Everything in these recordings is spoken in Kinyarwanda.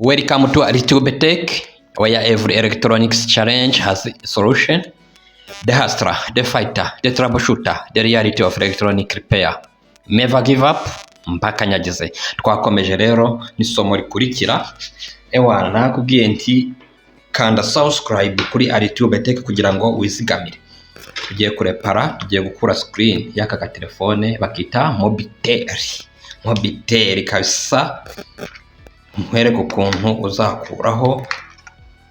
Welcome to Aritube Tech, where every electronics challenge has a solution. The hustler, the fighter, the troubleshooter, the reality of electronic repair. Never give up, mpaka nyagize. Twakomeje rero n'isomo rikurikira. Ewana nakubwiye nti kanda subscribe kuri Aritube Tech kugira ngo wizigamire. Tugiye kurepara, tugiye gukura screen y'aka ka telefone bakita Mobitel kabisa. Nkwereke ukuntu uzakuraho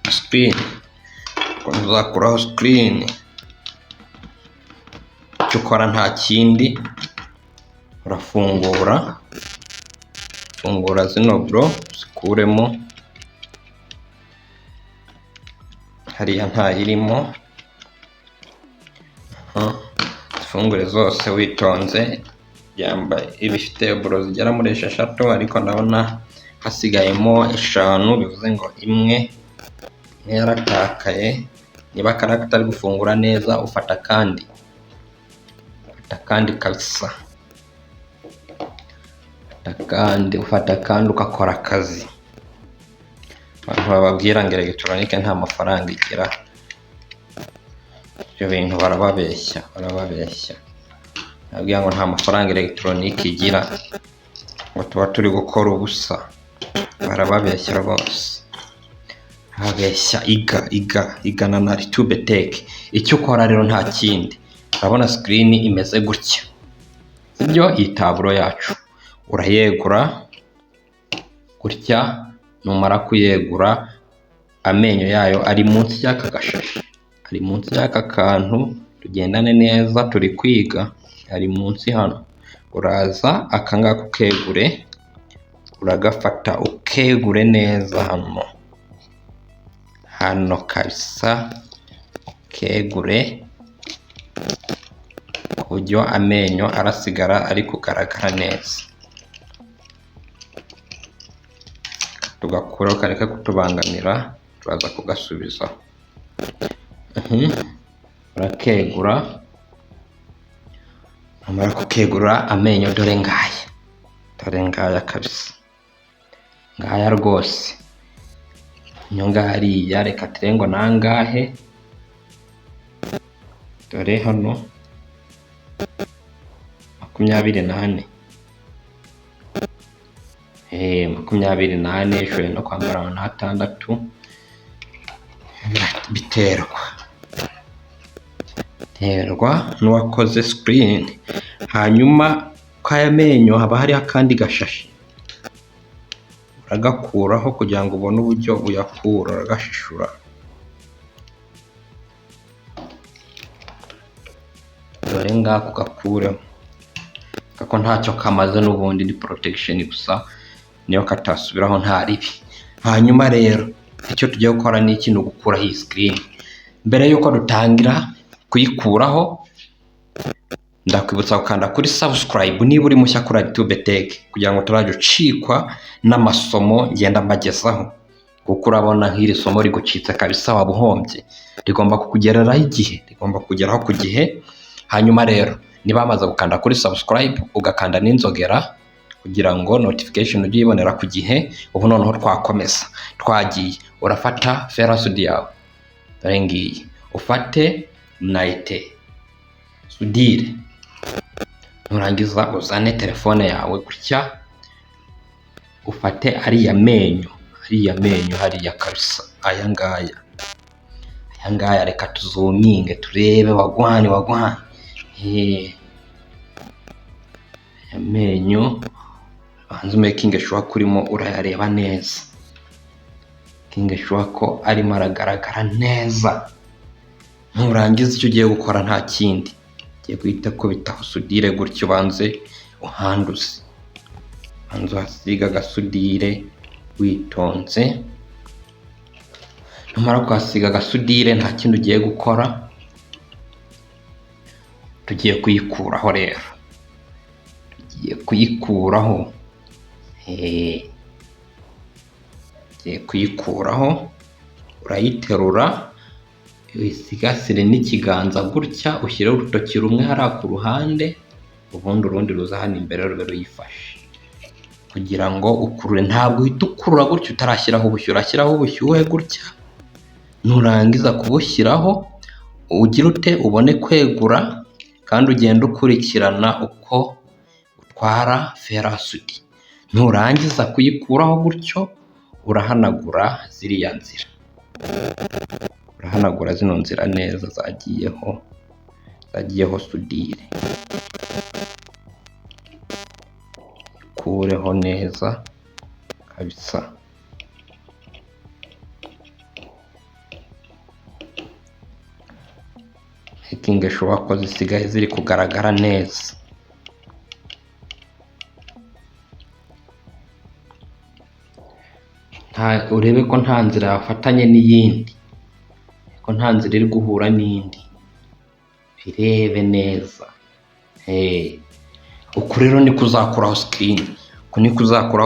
screen. Icyo ukora nta kindi, urafungura zino bro zikuremo, hariya nta irimo, zifungure zose witonze. Yambaye ibifite bro zigera muri 6 ariko ndabona hasigayemo 5, bivuze ngo imwe yaratakaye. Niba karakitari gufungura neza ufata kandi kabisa, ufata kandi ukakora akazi. Abantu bababwira ngo electronic nta mafaranga igira, ibyo bintu barababeshya. Nabwiye ngo nta mafaranga electronic igira, ngo tuba turi gukora ubusa. Barababeshya rwose, babeshya. Iga na Aritube Tech. Icyo ukora rero nta kindi, urabona screen imeze gutya, sibyo? Iyi taburo yacu urayegura gutya. Numara kuyegura, amenyo yayo ari munsi y'aka gashashi, ari munsi y'aka kantu. Tugendane neza, turi kwiga. Ari munsi hano. Uraza akangaka ukegure, uragafata ukegure neza hano kabisa, ukegure uburyo amenyo arasigara ari kugaragara neza. Tugakuraho kareka kutubangamira, turaza kugasubiza. Urakegura, amara kukegura amenyo dore ngaya kabisa, ngaya rwose. Nyonga hariya, reka turengo nangahe, dore hano 28. 28 ishobora no kwambara na 6. Biterwa n'uwakoze screen. Hanyuma kaya menyo haba hari akandi gashashi, uragakuraho kugira ngo ubone uburyo uyakura. Uragashishura, dore ngako gakuremo, kako ntacyo kamaze n'ubundi ni protection gusa, niyo katasubiraho nta ribi. Hanyuma rero icyo tugiye gukora ni iki? Gukuraho iyi screen. Mbere yuko dutangira kuyikuraho, ndakwibutsa gukanda kuri subscribe niba uri mushya kuri Aritube Tech, kugira ngo turajye ucikwa n'amasomo ngenda mbagezaho. Kuko urabona nk'iri somo rigucitse kabisa, wabuhombye. Rigomba kukugeraho igihe, rigomba kugeraho ku gihe. Hanyuma rero niba bamaze gukanda kuri subscribe, ugakanda n'inzogera kugira ngo notification ujye ibonera ku gihe. Ubu noneho twakomeza, twagiye. Urafata ferrosudi yawe, dore ngiyi, ufate naite sudire. Nurangiza uzane telefone yawe gutya, ufate ariya menyo hariya kabisa, aya ngaya. Reka tuzuminge turebe, wagwani. Amenyo banza making sure kurimo urayareba neza, making sure ko arimo aragaragara neza. Nurangiza icyo ugiye gukora nta kindi, ugiye guhita kubitaho sudire gutyo, banze uhanduze, banze uhasiga agasudire witonze. Numara kuhasiga agasudire, nta kindi ugiye gukora, tugiye kuyikuraho rero. Urayiterura, wisigasire n'ikiganza gutya, ushyireho urutoki rumwe hariya ku ruhande, ubundi urundi ruza hano imbere rube ruyifashe. kugira ngo ukurure. Ntabwo uhita ukurura gutya utarashyiraho ubushyuhe, urashyiraho ubushyuhe gutya, nurangiza kubushyiraho ugira ute ubone kwegura, kandi ugenda ukurikirana uko utwara ferasudi. Nurangiza kuyikuraho gutyo urahanagura ziriya nzira, urahanagura zino nzira neza zagiyeho sudire, kureho neza kabisa. Making sure ko zisigaye ziri kugaragara neza. Urebe ko nta nzira yafatanye n'iyindi, ko nta nzira iri guhura n'indi, birebe neza. Uku rero niko uzakuraho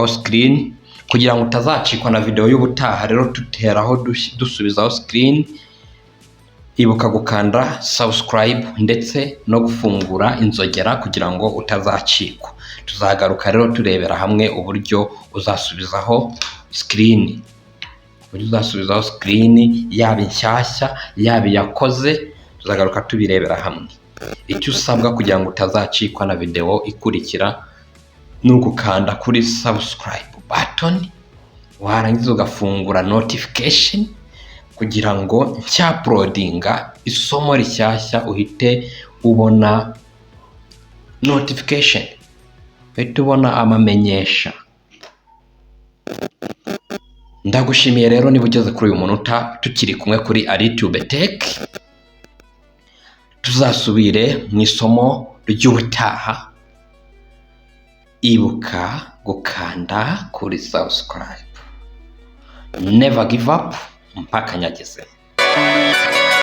screen, kugira ngo utazacikwa na video y'ubutaha. Rero tuteraho dusubizaho screen, ibuka gukanda subscribe ndetse no gufungura inzogera kugira ngo utazacikwa. Tuzagaruka rero turebera hamwe uburyo uzasubizaho screen, yaba inshyashya yaba yakoze, tuzagaruka tubirebera hamwe. Icyo usabwa kugira ngo utazacikwa na video ikurikira ni ugukanda kuri subscribe button, warangiza ugafungura notification kugira ngo nshya-uploadinga isomo rishyashya uhite ubona notification, uhite ubona amamenyesha. Ndagushimiye rero niba ugeze kuri uyu munota tukiri kumwe kuri Alitube Tech. Tuzasubire mu isomo ry'ubutaha. Ibuka gukanda kuri subscribe. Never give up mpaka nyageze.